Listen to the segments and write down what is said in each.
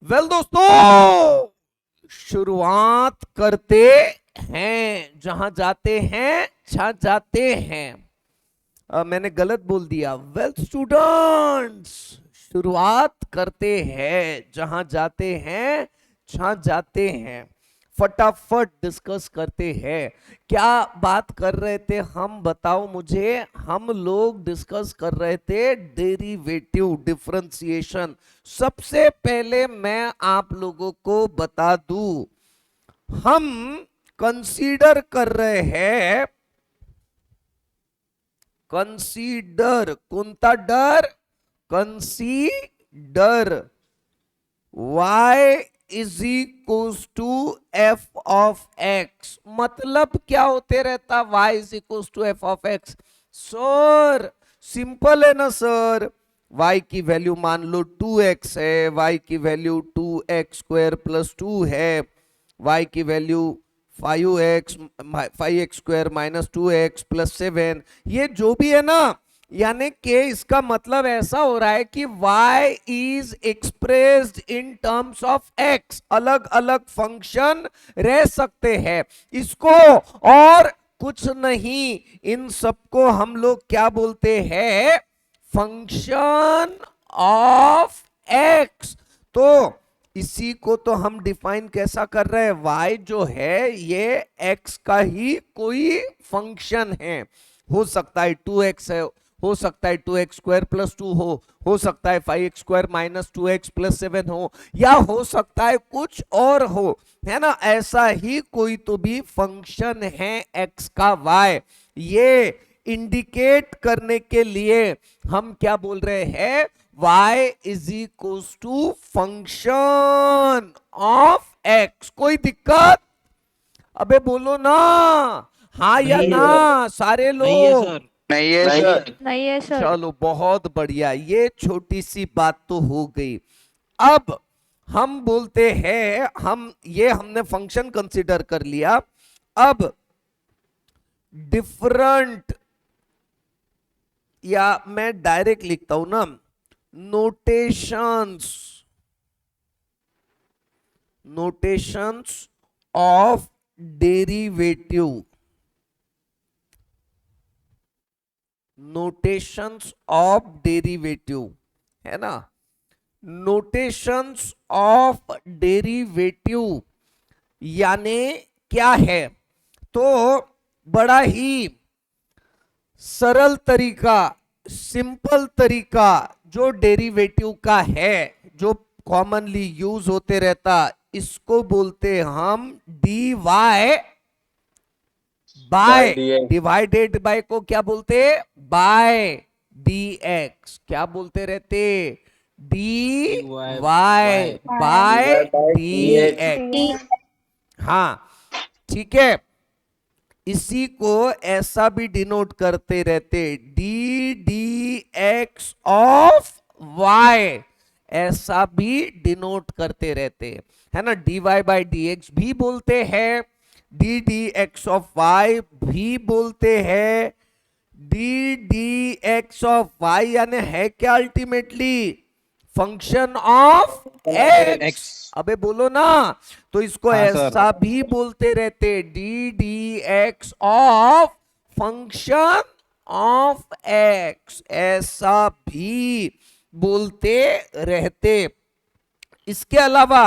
Well दोस्तों, शुरुआत करते हैं, जहां जाते हैं छा जाते हैं। मैंने गलत बोल दिया। वेल स्टूडेंट्स, शुरुआत करते हैं, जहां जाते हैं छा जाते हैं। फटाफट डिस्कस करते हैं। क्या बात कर रहे थे हम, बताओ मुझे। हम लोग डिस्कस कर रहे थे डेरिवेटिव, डिफरेंशिएशन। सबसे पहले मैं आप लोगों को बता दूं, हम कंसीडर कर रहे हैं, कंसीडर, कोणता डर, consider y is equals to F of X. मतलब क्या होते रहता y is equals to F of X? Sir simple है ना सर। y की वैल्यू मान लो 2x है, y की वैल्यू 2x स्क्वायर प्लस 2 है, y की value 5x square minus 2x plus 7, ये जो भी है ना, यानी कि इसका मतलब ऐसा हो रहा है कि y is expressed in terms of x। अलग अलग फंक्शन रह सकते हैं इसको, और कुछ नहीं, इन सबको हम लोग क्या बोलते हैं? Function of x। तो इसी को तो हम डिफाइन कैसा कर रहे हैं? y जो है ये x का ही कोई फंक्शन है। हो सकता है 2x है, हो सकता है 2x स्क्वायर प्लस 2 हो सकता है 5x square minus 2x plus 7 हो, या हो सकता है कुछ और हो, है ना। ऐसा ही कोई तो भी फंक्शन है x का y। ये इंडिकेट करने के लिए हम क्या बोल रहे हैं? y is equals to function of x। कोई दिक्कत? अबे बोलो ना, हाँ या नहीं ना है सारे नहीं है लोग। सर। नहीं है नहीं सर। है। नहीं है सर। चलो बहुत बढ़िया, ये छोटी सी बात तो हो गई। अब हम बोलते हैं, हम ये हमने फंक्शन कंसीडर कर लिया। अब डिफरेंट, या मैं डायरेक्ट लिखता हूं ना, notations, notations of derivative, notations of derivative, है ना। नोटेशंस ऑफ डेरिवेटिव यानी क्या है? तो बड़ा ही सरल तरीका, सिंपल तरीका जो डेरिवेटिव का है, जो कॉमनली यूज होते रहता, इसको बोलते हम D Y by, divided by को क्या बोलते? By D X. क्या बोलते रहते? D Y by D X. हाँ ठीक है, इसी को ऐसा भी डिनोट करते रहते, D D x of Y, ऐसा भी डिनोट करते रहते, है ना। D Y by D X भी बोलते हैं, D D x of Y भी बोलते हैं। D D x of Y यानी है क्या ultimately? Function of X. X. अबे बोलो ना। तो इसको हाँ सर। ऐसा भी बोलते रहते, D D x of function of x, ऐसा भी बोलते रहते। इसके अलावा,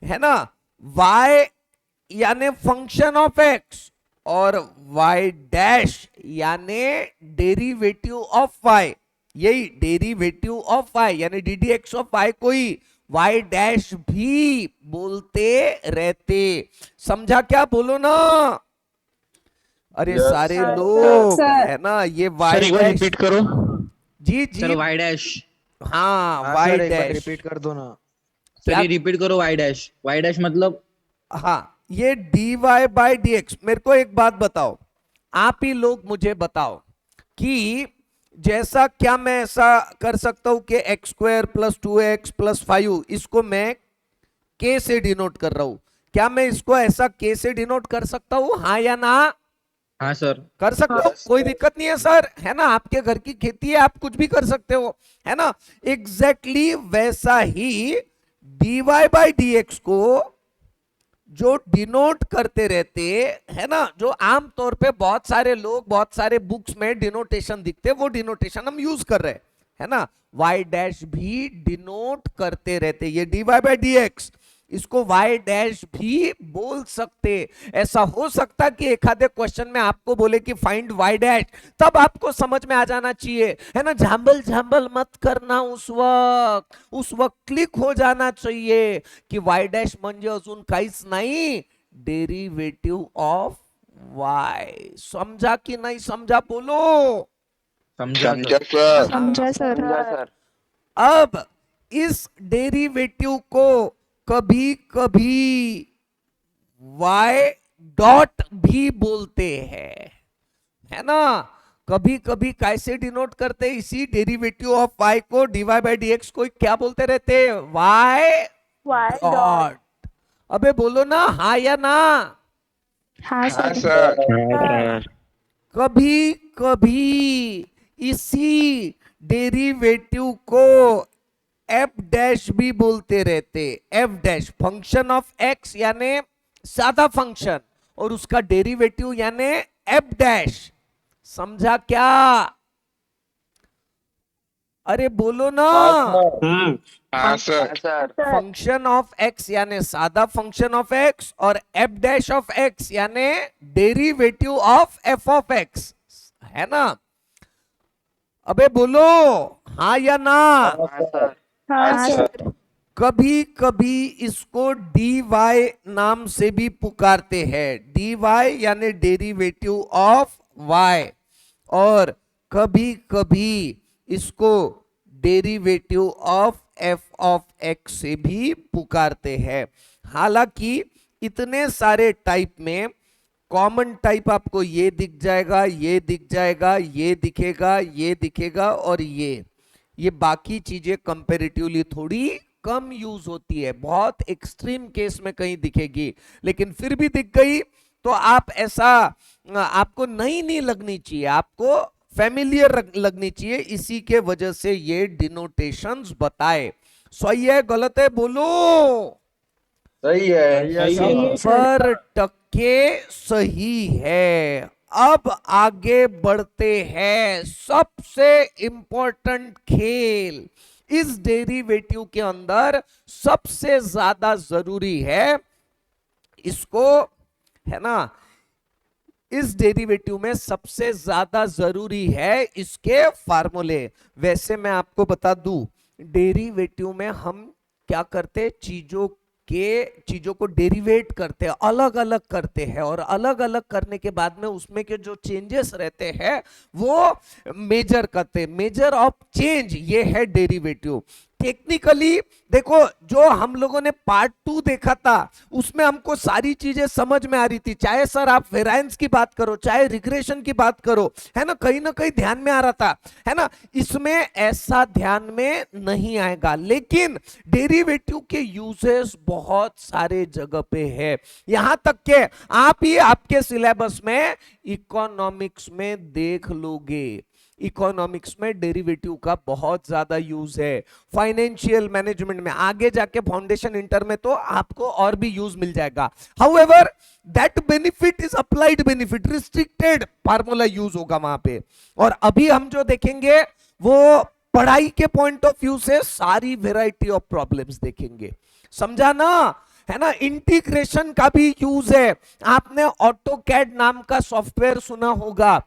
है ना, y यानी फंक्शन ऑफ x, और y डैश यानी डेरिवेटिव ऑफ y, यही डेरिवेटिव ऑफ y यानी D D x of y कोई y डैश भी बोलते रहते। समझा क्या? बोलो ना। अरे Yes, सारे sir. लोग, सर। है ना, ये सर y एक बार डैश। रिपीट करो। जी सर जी, वाई डैश। हाँ हाँ y सर, एक बार डैश। रिपीट कर दो ना। सर क्या? ये रिपीट करो वाई डैश। वाई डैश मतलब हाँ, ये D Y by D X. मेरे को एक बात बताओ, आप ही लोग मुझे बताओ कि जैसा, क्या मैं ऐसा कर सकता हूं कि x square plus 2x plus 5, इसको मैं के से डिनोट कर रहा हूं, क्या मैं इसको ऐसा के से डिनोट कर सकता हूं? हाँ या ना? हाँ सर। कर सकते हो, कोई दिक्कत नहीं है सर, है ना। आपके घर की खेती है, आप कुछ भी कर सकते हो, है ना। एग्जैक्टली वैसा ही dy बाई dx को जो डिनोट करते रहते है ना, जो आमतौर पे बहुत सारे लोग बहुत सारे बुक्स में डिनोटेशन दिखते, वो डिनोटेशन हम यूज कर रहे हैं, है ना। y डैश भी डिनोट करते रहते, ये dy बाई dx, इसको y डैश भी बोल सकते। ऐसा हो सकता कि एक आधे क्वेश्चन में आपको बोले कि फाइंड y डैश, तब आपको समझ में आ जाना चाहिए, है ना। झांबल झांबल मत करना उस वक्त क्लिक हो जाना चाहिए कि y डैश म्हणजे अजून काहीच नाही, डेरिवेटिव ऑफ y। समझा कि नहीं समझा, बोलो। समझा समझा सर। सर। समझा सर। समझा सर। अब इस डेरिवेटिव को कभी कभी y डॉट भी बोलते हैं, है ना। कभी कभी कैसे डिनोट करते हैं, इसी डेरिवेटिव ऑफ y को dy बाई dx को क्या बोलते रहते हैं, y डॉट। अबे बोलो ना, हाँ या ना। हाँ हाँ सर। सर। कभी कभी इसी डेरिवेटिव को एफ डैश भी बोलते रहते। F dash function of x यानी सादा फंक्शन, और उसका डेरिवेटिव यानी एफ डैश। समझा क्या? अरे बोलो ना। हाँ सर। फंक्शन ऑफ एक्स यानी सादा फंक्शन ऑफ एक्स, और एफ डैश ऑफ एक्स यानी derivative of F of x, है ना। अबे बोलो हाँ या ना। हाँ सर। कभी कभी इसको dy नाम से भी पुकारते हैं, dy यानी डेरिवेटिव ऑफ y, और कभी कभी इसको derivative of f of x से भी पुकारते हैं। हालांकि इतने सारे टाइप में कॉमन टाइप आपको ये दिख जाएगा, ये दिख जाएगा, ये दिखेगा, ये दिखेगा, और ये बाकी चीजें कंपैरेटिवली थोड़ी कम यूज होती है, बहुत एक्सट्रीम केस में कहीं दिखेगी, लेकिन फिर भी दिख गई तो आप ऐसा आपको नहीं लगनी चाहिए, आपको फेमिलियर लगनी चाहिए। इसी के वजह से ये डिनोटेशंस बताए। सही है गलत है, बोलो। सही है। पर टक्के सही है। अब आगे बढ़ते हैं, सबसे इंपॉर्टेंट खेल इस डेरिवेटिव के अंदर सबसे ज्यादा जरूरी है इसको, है ना। इस डेरिवेटिव में सबसे ज्यादा जरूरी है इसके फार्मूले। वैसे मैं आपको बता दूं, डेरिवेटिव में हम क्या करते, चीजों को डेरिवेट करते हैं, अलग अलग करते हैं, और अलग अलग करने के बाद में उसमें के जो चेंजेस रहते हैं वो मेजर करते हैं। मेजर ऑफ चेंज ये है डेरिवेटिव। टेक्निकली देखो, जो हम लोगों ने पार्ट 2 देखा था उसमें हमको सारी चीजें समझ में आ रही थी, चाहे सर आप वेरिएंस की बात करो, चाहे रिग्रेशन की बात करो, है ना कहीं ध्यान में आ रहा था, है ना। इसमें ऐसा ध्यान में नहीं आएगा, लेकिन डेरिवेटिव के यूजेस बहुत सारे जगह पे है। यहां तक के आप ही आपके सिलेबस में इकोनॉमिक्स में देख लोगे, इकोनॉमिक्स में डेरिवेटिव का बहुत ज्यादा यूज है। फाइनेंशियल मैनेजमेंट में आगे जाके फाउंडेशन इंटर में तो आपको और भी यूज मिल जाएगा। However that benefit is applied benefit, restricted formula use होगा वहां पे। और अभी हम जो देखेंगे वो पढ़ाई के पॉइंट ऑफ व्यू से सारी वेराइटी ऑफ प्रॉब्लम्स देखेंगे, समझा ना, है ना। इंटीग्रेशन का भी यूज है। आपने ऑटोकैड नाम का सॉफ्टवेयर सुना होगा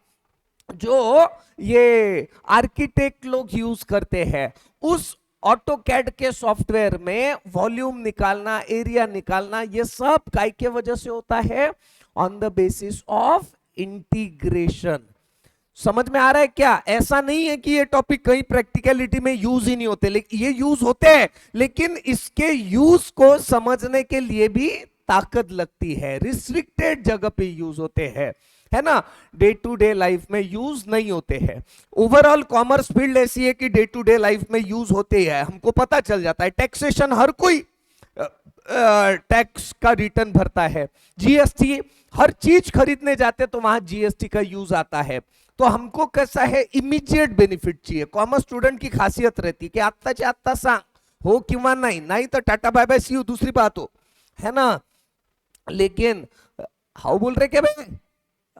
जो ये आर्किटेक्ट लोग यूज करते हैं। उस ऑटोकैड के सॉफ्टवेयर में वॉल्यूम निकालना, एरिया निकालना, ये सब काय के वजह से होता है, on the basis of integration. समझ में आ रहा है क्या? ऐसा नहीं है कि ये टॉपिक कहीं प्रैक्टिकलिटी में यूज ही नहीं होते, लेकिन ये यूज होते हैं, लेकिन इसके यूज को समझने के लिए भी ताकत लगती है, रिस्ट्रिक्टेड जगह पे यूज होते हैं, है ना। डे टू डे लाइफ में यूज नहीं होते हैं। ओवरऑल कॉमर्स फील्ड ऐसी है कि डे टू डे लाइफ में यूज होते हैं, हमको पता चल जाता है। टैक्सेशन, हर कोई टैक्स का रिटर्न भरता है। जीएसटी, हर चीज खरीदने जाते तो वहां जीएसटी का यूज आता है। तो हमको कैसा है, इमीडिएट बेनिफिट चाहिए। कॉमर्स स्टूडेंट की खासियत रहती है कि आत्ताच्या आत्ता सांग, हो किंवा नाही, नाही तर tata bye bye see you, दूसरी बात हो, है ना। लेकिन हाउ बोल रहे क्या भाई?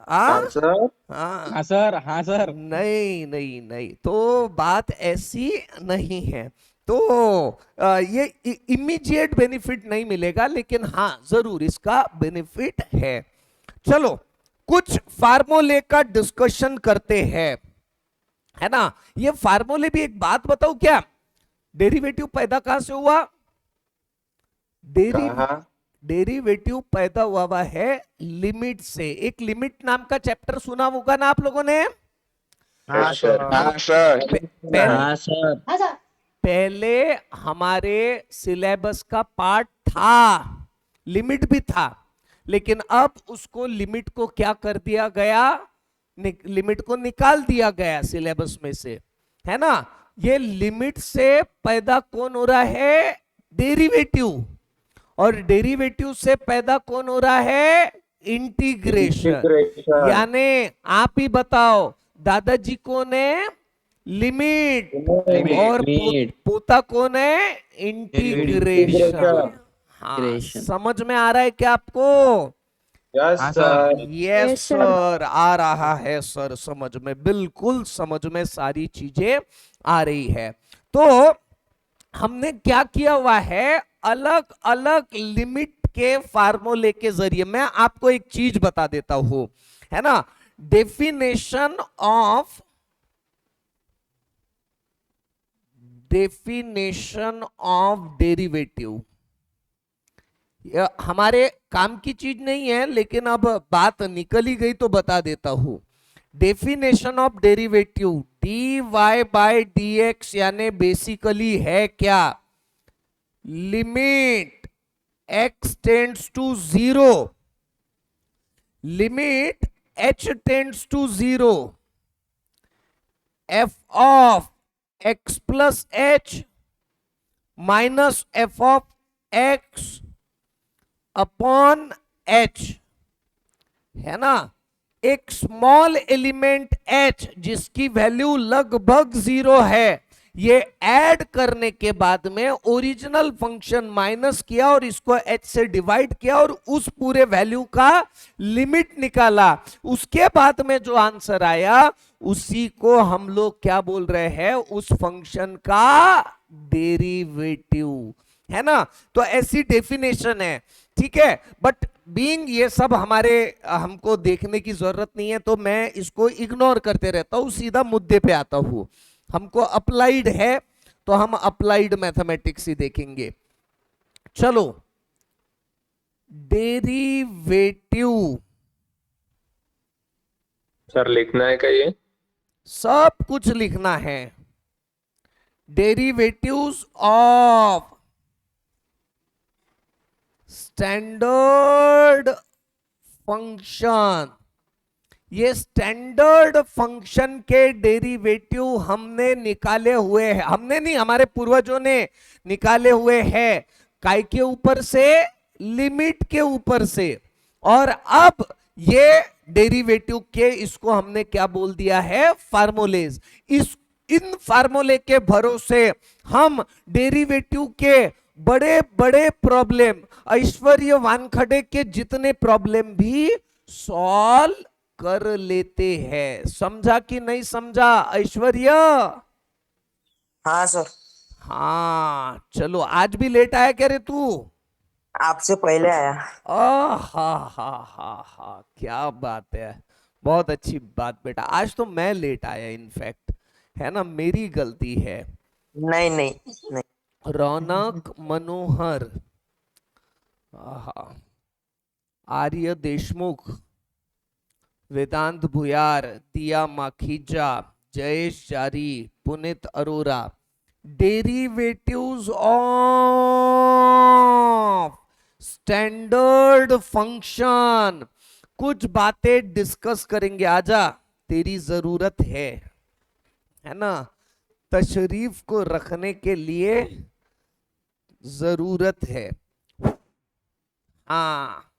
हाँ सर। हाँ हाँ सर, हाँ सर। नहीं नहीं नहीं, तो बात ऐसी नहीं है। तो ये इमीडिएट बेनिफिट नहीं मिलेगा, लेकिन हाँ जरूर इसका बेनिफिट है। चलो कुछ फार्मूले का डिस्कशन करते हैं, है ना। ये फार्मूले भी, एक बात बताओ, क्या डेरिवेटिव पैदा कहां से हुआ? कहाँ? डेरिवेटिव पैदा हुआ है लिमिट से। एक लिमिट नाम का चैप्टर सुना होगा ना आप लोगों ने? हाँ सर। हाँ सर। पहले, सर। पहले हमारे सिलेबस का पार्ट था, लिमिट भी था, लेकिन अब उसको लिमिट को क्या कर दिया गया? लिमिट को निकाल दिया गया सिलेबस में से, है ना। ये लिमिट से पैदा कौन हो रहा है? डेरिवेटिव। और डेरिवेटिव से पैदा कौन हो रहा है? इंटीग्रेशन। यानी आप ही बताओ, दादाजी कौन है? लिमिट। और पोता कौन है? इंटीग्रेशन। हाँ, समझ में आ रहा है क्या आपको? Yes sir. Yes Yes, sir. Sir, आ रहा है सर समझ में, बिल्कुल समझ में सारी चीजें आ रही है। तो हमने क्या किया हुआ है, अलग अलग लिमिट के फार्मूले के जरिए मैं आपको एक चीज बता देता हूं, है ना। डेफिनेशन ऑफ डेरिवेटिव, हमारे काम की चीज नहीं है, लेकिन अब बात निकल ही गई तो बता देता हूं। Definition of derivative dy by dx यानी बेसिकली है क्या? Limit x tends to 0, limit h tends to 0, f of x plus h minus f of x upon h, है ना। एक स्मॉल एलिमेंट h जिसकी वैल्यू लगभग 0 है, ये ऐड करने के बाद में ओरिजिनल फंक्शन माइनस किया और इसको h से डिवाइड किया और उस पूरे वैल्यू का लिमिट निकाला। उसके बाद में जो आंसर आया उसी को हम लोग क्या बोल रहे हैं? उस फंक्शन का डेरिवेटिव, है ना। तो ऐसी डेफिनेशन है, ठीक है। बट बीइंग ये सब हमको देखने की जरूरत नहीं है, तो मैं इसको इग्नोर करते रहता हूं, सीधा मुद्दे पे आता हूं। हमको अप्लाइड है तो हम अप्लाइड मैथमेटिक्स ही देखेंगे। चलो, डेरिवेटिव सर लिखना है क्या ये? सब कुछ लिखना है। डेरिवेटिव्स ऑफ स्टैंडर्ड फंक्शन, ये स्टैंडर्ड फंक्शन के डेरिवेटिव हमने निकाले हुए हैं, हमने नहीं, हमारे पूर्वजों ने निकाले हुए हैं। काय के ऊपर से? लिमिट के ऊपर से। और अब ये डेरिवेटिव के, इसको हमने क्या बोल दिया है? फार्मूलेज। इन फार्मूले के भरोसे हम डेरिवेटिव के बड़े बड़े प्रॉब्लम, ऐश्वर्य वानखड़े के जितने प्रॉब्लम भी सॉल्व कर लेते हैं। समझा कि नहीं समझा ऐश्वर्य? हाँ सर। हाँ चलो, आज भी लेट आया क्या रे तू? आपसे पहले आया। हा, क्या बात है, बहुत अच्छी बात बेटा। आज तो मैं लेट आया इनफैक्ट, है ना, मेरी गलती है। नहीं नहीं नहीं। रौनक मनोहर, आर्य देशमुख, वेदांत भुयार, दिया Makhija, Jayesh Jari, Puneet Arora. Derivatives of standard function, कुछ बातें डिस्कस करेंगे। आजा, तेरी जरूरत है ना, तशरीफ को रखने के लिए जरूरत है। हाँ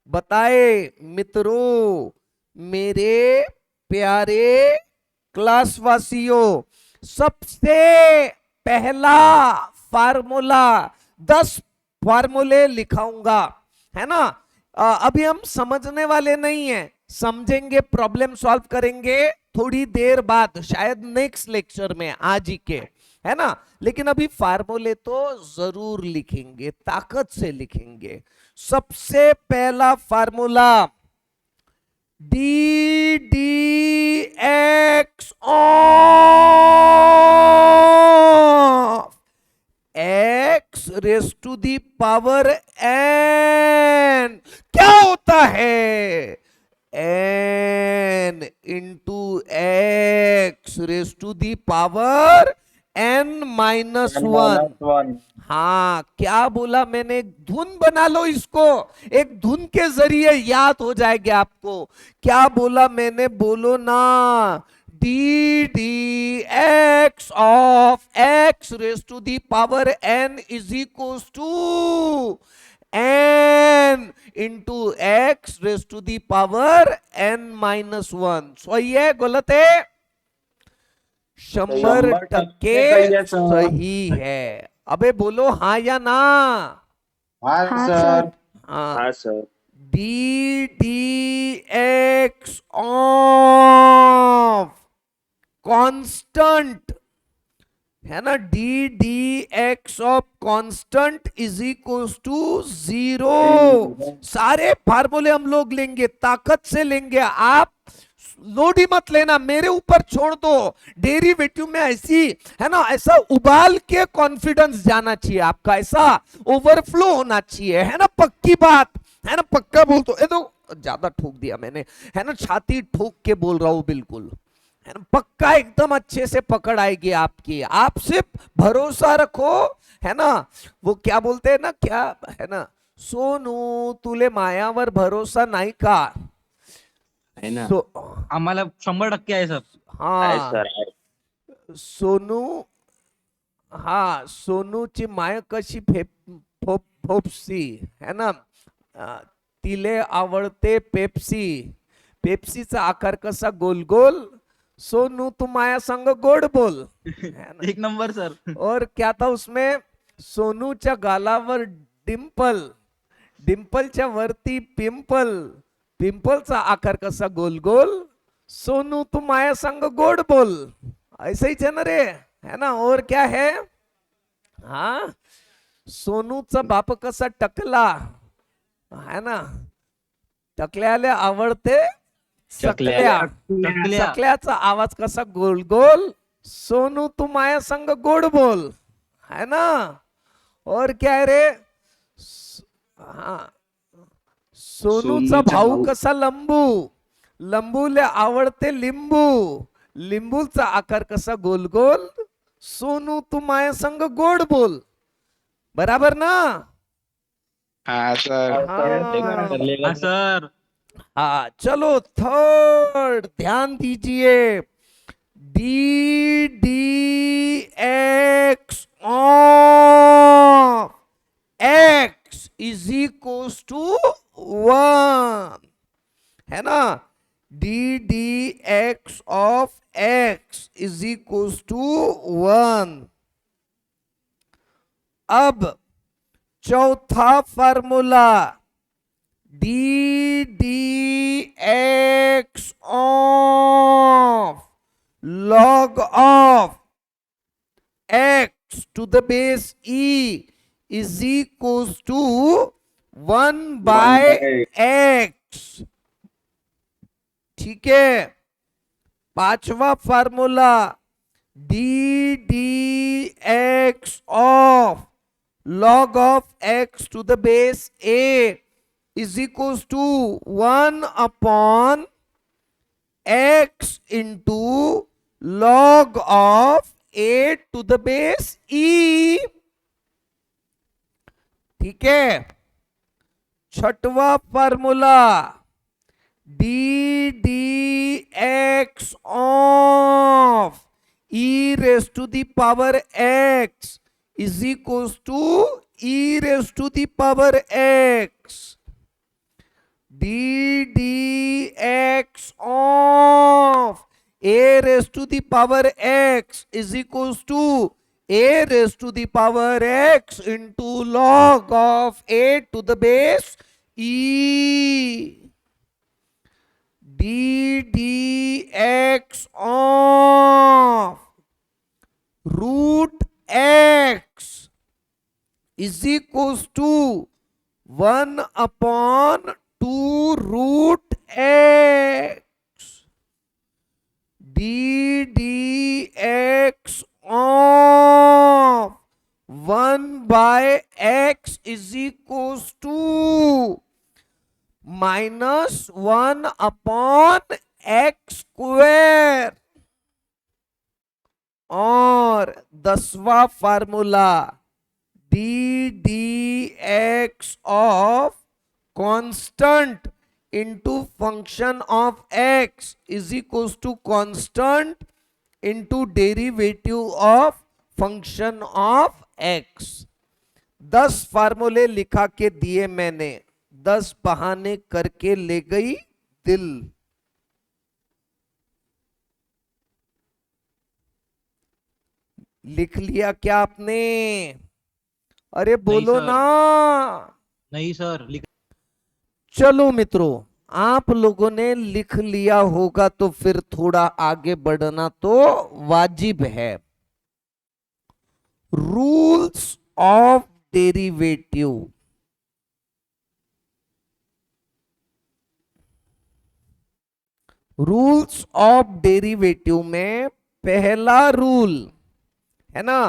बताए मित्रों, मेरे प्यारे क्लासवासियों, सबसे पहला फार्मूला, 10 फार्मूले लिखाऊंगा, है ना। अभी हम समझने वाले नहीं है, समझेंगे, प्रॉब्लम सॉल्व करेंगे थोड़ी देर बाद, शायद नेक्स्ट लेक्चर में, आज ही के, है ना। लेकिन अभी फार्मूले तो जरूर लिखेंगे, ताकत से लिखेंगे। सबसे पहला formula, D D x of X raise to the power N क्या होता है, N into X raise to the power N minus one. हाँ, क्या बोला मैंने, धुन बना लो इसको, एक धुन के जरिए याद हो जाएगा आपको। क्या बोला मैंने, बोलो ना, D D x of X raise to the power N is equal to N into X raise to the power N minus one. सही है गलत है? 100% सही है। अबे बोलो हाँ या ना। हाँ सर। हाँ sir. D D x of constant, है ना, D D x of constant is equal to 0। सारे फार्मूले हम लोग लेंगे, ताकत से लेंगे, आप लोड ही मत लेना, मेरे ऊपर छोड़ दो। डेरिवेटिव में ऐसी, है ना, ऐसा उबाल के कॉन्फिडेंस जाना चाहिए आपका, ऐसा ओवरफ्लो होना चाहिए, है ना, पक्की बात, है ना, पक्का बोल तो, ये तो ज्यादा ठोक दिया मैंने, है ना, छाती ठोक के बोल रहा हूं बिल्कुल, है ना, पक्का एकदम अच्छे से पकड़ आएगी आपकी। आप सिर्फ भरोसा रखो, है ना, वो क्या बोलते हैं ना, क्या है ना, सोनू तुले मायावर भरोसा नाही का, है ना, सो आम्हाला 100% आहे सर। हाँ सोनू, हाँ सोनूची माय कशी फोपसी, है ना, तिले आवडते पेप्सी, पेप्सीचा आकार कसा गोल गोल, सोनू तू माया संग गोड बोल, है ना। 1 नंबर सर। और क्या था उसमें, सोनूच्या गालावर डिंपल, डिंपलच्या वरती पिंपल, पिंपलचा आकार कसा गोल गोल, सोनू तू माया संग गोड बोल, ऐसा ही है ना रे, है ना। और क्या है, हाँ सोनूचा बाप कसा टकला, है ना, टकल्याला आवडते सकल्या, टकल्या. सकल्याचा आवाज कसा गोल गोल, सोनू तू माया संग गोड बोल, है ना। और क्या है रे, हाँ सोनूचा भाऊ कसा लंबू, लंबूला आवडते लिंबू, लिंबूचा आकार कसा गोल गोल, सोनू तू माया संग गोड बोल, बराबर ना। हाँ सर। हाँ सर। हाँ चलो थर्ड, ध्यान दीजिए, D D x of x is equal to 1, है ना, D D x of x is equal to 1। अब चौथा formula, D D x of log of x to the base e is equals to 1 by x। ठीक है, पांचवा formula, D D x of log of x to the base a is equals to 1 upon x into log of a to the base e। ठीक है, छठवा formula, D D x of e raised to the power x is equals to e raised to the power x। D D x of a raised to the power x is equals to a raised to the power x into log of a to the base e d dx of root x is equals to 1 upon 2 root x d dx of 1 by x is equals to minus 1 upon x square. और 10वां formula D D x of constant into function of x is equals to constant into derivative of function of x. 10 फार्मूले लिखा के दिए मैंने, 10 बहाने करके ले गई दिल। लिख लिया क्या आपने? अरे बोलो सर। ना। नहीं सर, चलो मित्रों, आप लोगों ने लिख लिया होगा तो फिर थोड़ा आगे बढ़ना तो वाजिब है। Rules of derivative. Rules of derivative में पहला रूल है ना,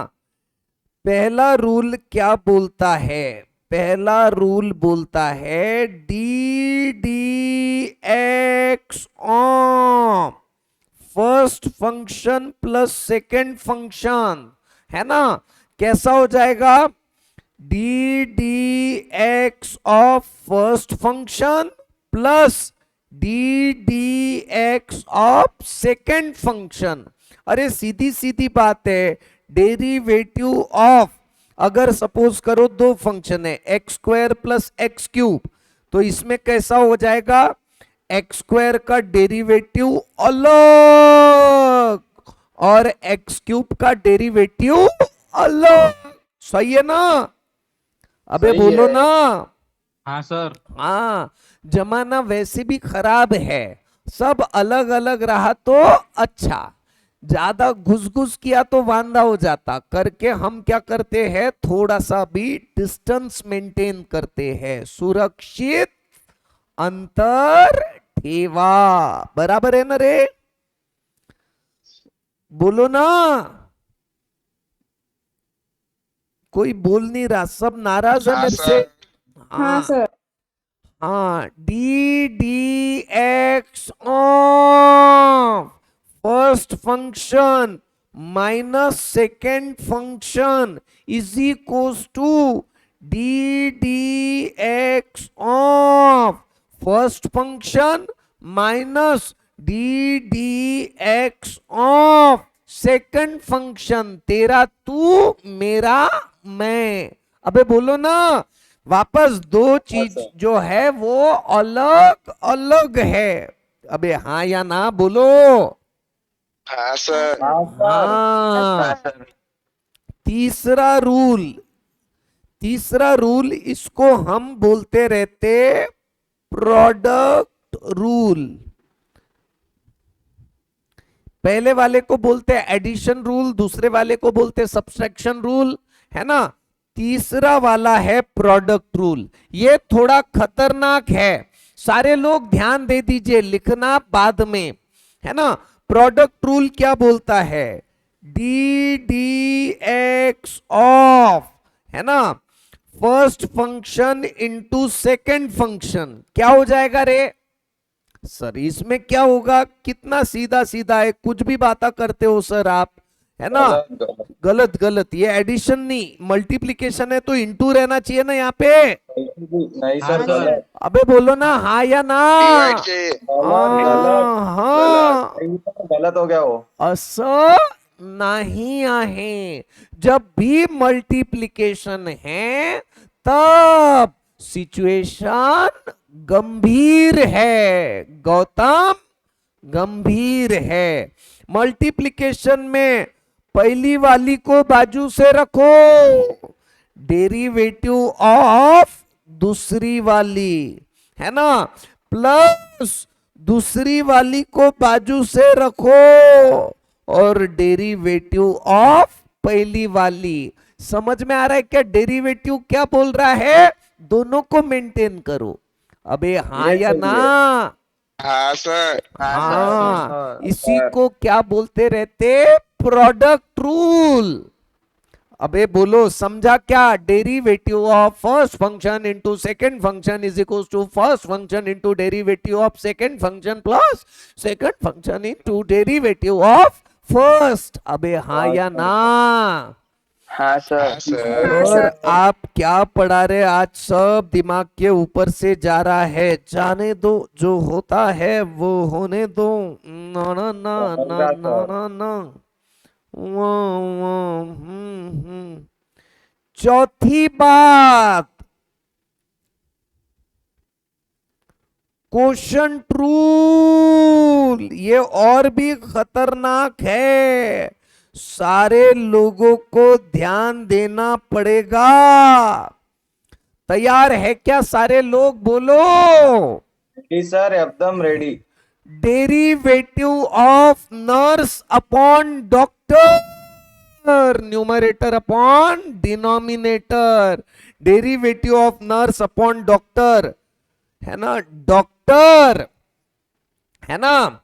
पहला रूल क्या बोलता है? पहला रूल बोलता है D D x on first function plus second function, है ना। कैसा हो जाएगा? D D x of first function plus D D x of second function. अरे सीधी सीधी बात है। डेरिवेटिव ऑफ, अगर सपोज करो दो फंक्शन है x square plus x cube, तो इसमें कैसा हो जाएगा? एक्स स्क्वायर का डेरिवेटिव अलग और एक्स क्यूब का डेरिवेटिव अलग। सही है ना? अबे सही बोलो है। ना। हाँ सर। हाँ, जमाना वैसे भी खराब है, सब अलग अलग रहा तो अच्छा, ज्यादा घुस घुस किया तो वांदा हो जाता। करके हम क्या करते हैं, थोड़ा सा भी डिस्टेंस मेंटेन करते हैं, सुरक्षित अंतर ठेवा। बराबर है ना रे? बोलो ना। कोई बोल नहीं रहा, सब नाराज है हाँ मेरे सर। से। हाँ सर। हाँ, D D x of first function minus second function is equals to D D x of first function minus D D x of second function. तेरा तू, मेरा मैं। अबे बोलो ना। वापस दो चीज जो है वो अलग अलग है। अबे हाँ या ना बोलो। हाँ सर। हाँ। तीसरा रूल, तीसरा रूल इसको हम बोलते रहते प्रोडक्ट रूल। पहले वाले को बोलते एडिशन रूल, दूसरे वाले को बोलते सब्सट्रैक्शन रूल, है ना। तीसरा वाला है प्रोडक्ट रूल। ये थोड़ा खतरनाक है, सारे लोग ध्यान दे दीजिए, लिखना बाद में, है ना। प्रोडक्ट रूल क्या बोलता है? डी डी एक्स ऑफ, है ना, first function into second function. क्या हो जाएगा रे? सर इसमें क्या होगा? कितना सीधा सीधा है, कुछ भी बातें करते हो सर आप, है ना। गलत गलत, ये एडिशन नहीं मल्टीप्लिकेशन है, तो इंटू रहना चाहिए ना यहाँ पे। नहीं हाँ सर, सर। गलत अबे बोलो ना हाँ या ना। डिवाइड चाहिए। हाँ हाँ, गलत हो गया वो। असं नहीं आहे। जब भी मल्टीप्लिकेशन है तब सिचुएशन गंभीर है, गौतम गंभीर है। मल्टीप्लिकेशन में पहली वाली को बाजू से रखो, डेरिवेटिव ऑफ दूसरी वाली, है ना, प्लस दूसरी वाली को बाजू से रखो और डेरिवेटिव ऑफ पहली वाली। समझ में आ रहा है क्या डेरिवेटिव क्या बोल रहा है? दोनों को मेंटेन करो। अबे हाँ ये या सही ना? हाँ सर। हाँ, इसी को क्या बोलते रहते? Product rule. अबे बोलो, समझा क्या? Derivative of first function into second function is equal to first function into derivative of second function plus second function into derivative of first. अबे हाँ या ना? हाँ सर। हाँ सर। और आप क्या पढ़ा रहे? आज सब दिमाग के ऊपर से जा रहा है। जाने दो, जो होता है वो होने दो। ना ना ना ना ना ना ना। चौथी बात, क्वोशंट रूल। ये और भी खतरनाक है, सारे लोगों को ध्यान देना पड़ेगा। तैयार है क्या सारे लोग? बोलो। जी सर, एकदम ready. Derivative of nurse upon doctor, numerator upon denominator. Derivative of nurse upon doctor, है ना, डॉक्टर, है ना,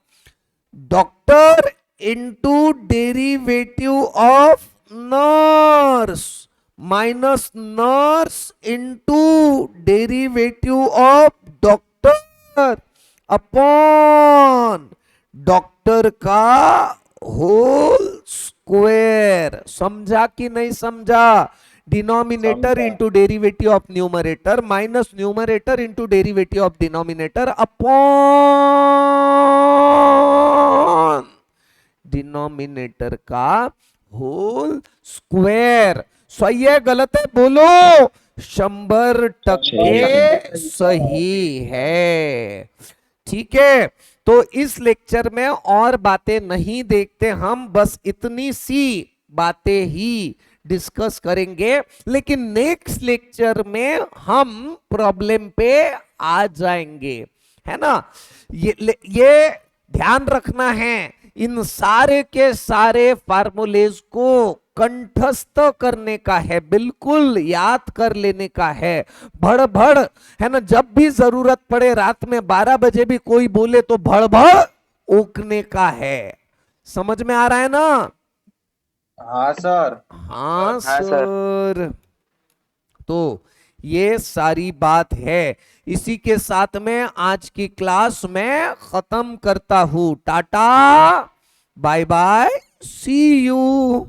doctor into derivative of nurse minus nurse into derivative of doctor upon doctor का होल स्क्वायर। समझा कि नहीं समझा? डिनोमिनेटर समझा। Into derivative of numerator minus numerator into derivative of denominator upon denominator का होल स्क्वायर। सही है गलत है? बोलो। 100% सही है। ठीक है, तो इस लेक्चर में और बातें नहीं देखते हम, बस इतनी सी बातें ही डिस्कस करेंगे। लेकिन नेक्स्ट लेक्चर में हम प्रॉब्लम पे आ जाएंगे, है ना। ये ध्यान रखना है, इन सारे के सारे फार्मूलेज को कंठस्थ करने का है, बिल्कुल याद कर लेने का है। भड़ भड़, है ना, जब भी जरूरत पड़े रात में 12 बजे भी कोई बोले तो भड़ भड़ ओकने का है। समझ में आ रहा है ना? हाँ सर। हाँ हाँ सर। सर। तो ये सारी बात है। इसी के साथ में आज की क्लास में खत्म करता हूं। Tata, bye bye, see you.